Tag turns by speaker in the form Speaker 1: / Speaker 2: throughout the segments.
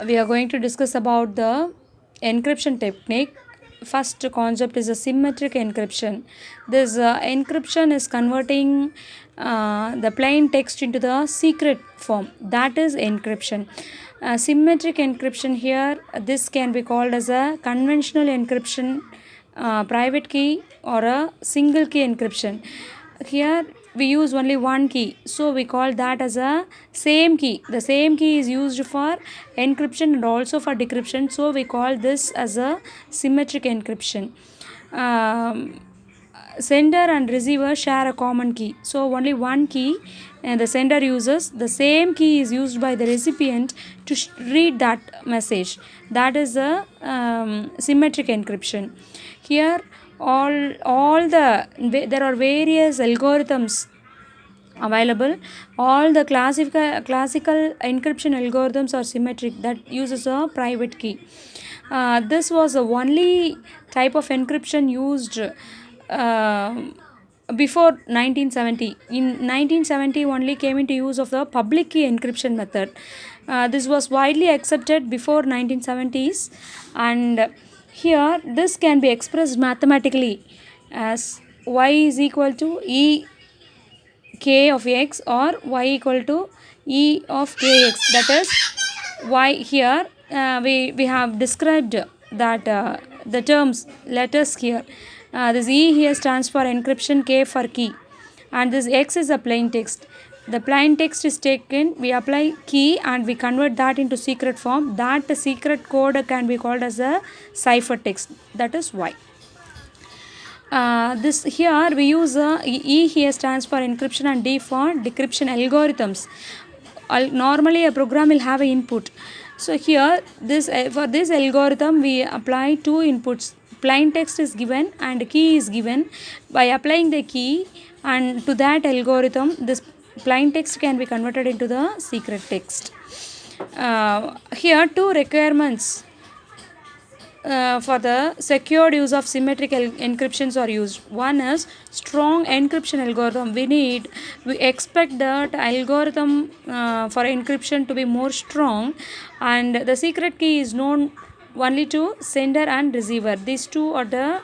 Speaker 1: we are going to discuss about the encryption technique. First concept is a symmetric encryption. This encryption is converting the plain text into the secret form. That is encryption. Symmetric encryption here, this can be called as a conventional encryption, private key, or a single key encryption. Here we use only one key, so we call that as a same key. The same key is used for encryption and also for decryption, so we call this as a symmetric encryption. Sender and receiver share a common key, so only one key and the sender uses, the same key is used by the recipient to read that message. That is a symmetric encryption. Here all there are various algorithms available. All the classical encryption algorithms are symmetric, that uses a private key. This was the only type of encryption used before 1970. In 1970 only came into use of the public key encryption method. This was widely accepted before 1970s, and here this can be expressed mathematically as y is equal to e k of x or y equal to e of kx. That is y here we have described that the terms letters here. This e here stands for encryption, k for key, and this x is a plain text. The plain text is taken, we apply key and we convert that into secret form. That secret code can be called as a ciphertext, that is y. This here we use E here stands for encryption and D for decryption algorithms. Normally a program will have an input. So here this for this algorithm we apply two inputs. Plain text is given and key is given. By applying the key and to that algorithm, this plain text can be converted into the secret text. Here two requirements for the secured use of symmetric encryptions are used. One is strong encryption algorithm. We expect that algorithm for encryption to be more strong, and the secret key is known only to sender and receiver. These two are the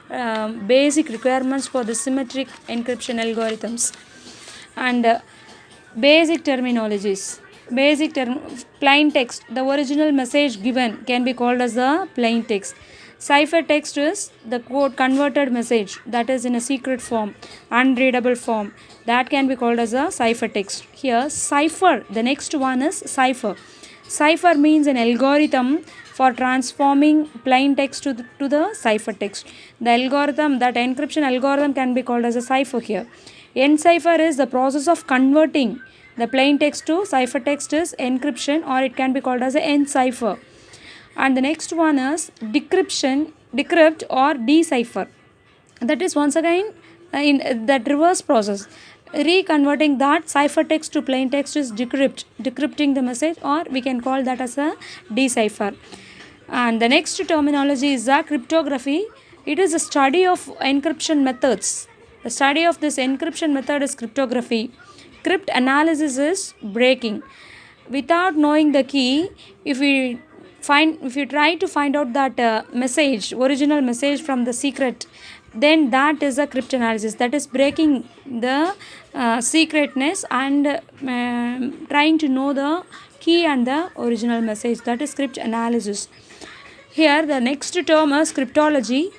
Speaker 1: basic requirements for the symmetric encryption algorithms. And basic terminologies. Plain text, the original message given can be called as the plain text. Ciphertext is the code converted message, that is in a secret form, unreadable form, that can be called as a ciphertext. Here cipher, the next one is cipher. Cipher means an algorithm for transforming plain text to the ciphertext. The algorithm, that encryption algorithm, can be called as a cipher here. Encipher is the process of converting the plain text to ciphertext is encryption, or it can be called as a encipher. And the next one is decrypt or decipher. That is once again in that reverse process. Reconverting that ciphertext to plain text is decrypting the message, or we can call that as a decipher. And the next terminology is cryptography. It is a study of encryption methods. The study of this encryption method is cryptography. Cryptanalysis is breaking. Without knowing the key, if you try to find out that original message from the secret, then that is a cryptanalysis. That is breaking the secretness and trying to know the key and the original message. That is cryptanalysis. Here the next term is cryptology.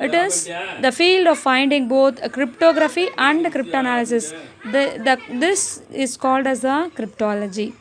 Speaker 1: It is the field of finding both cryptography and cryptanalysis. This is called as a cryptology.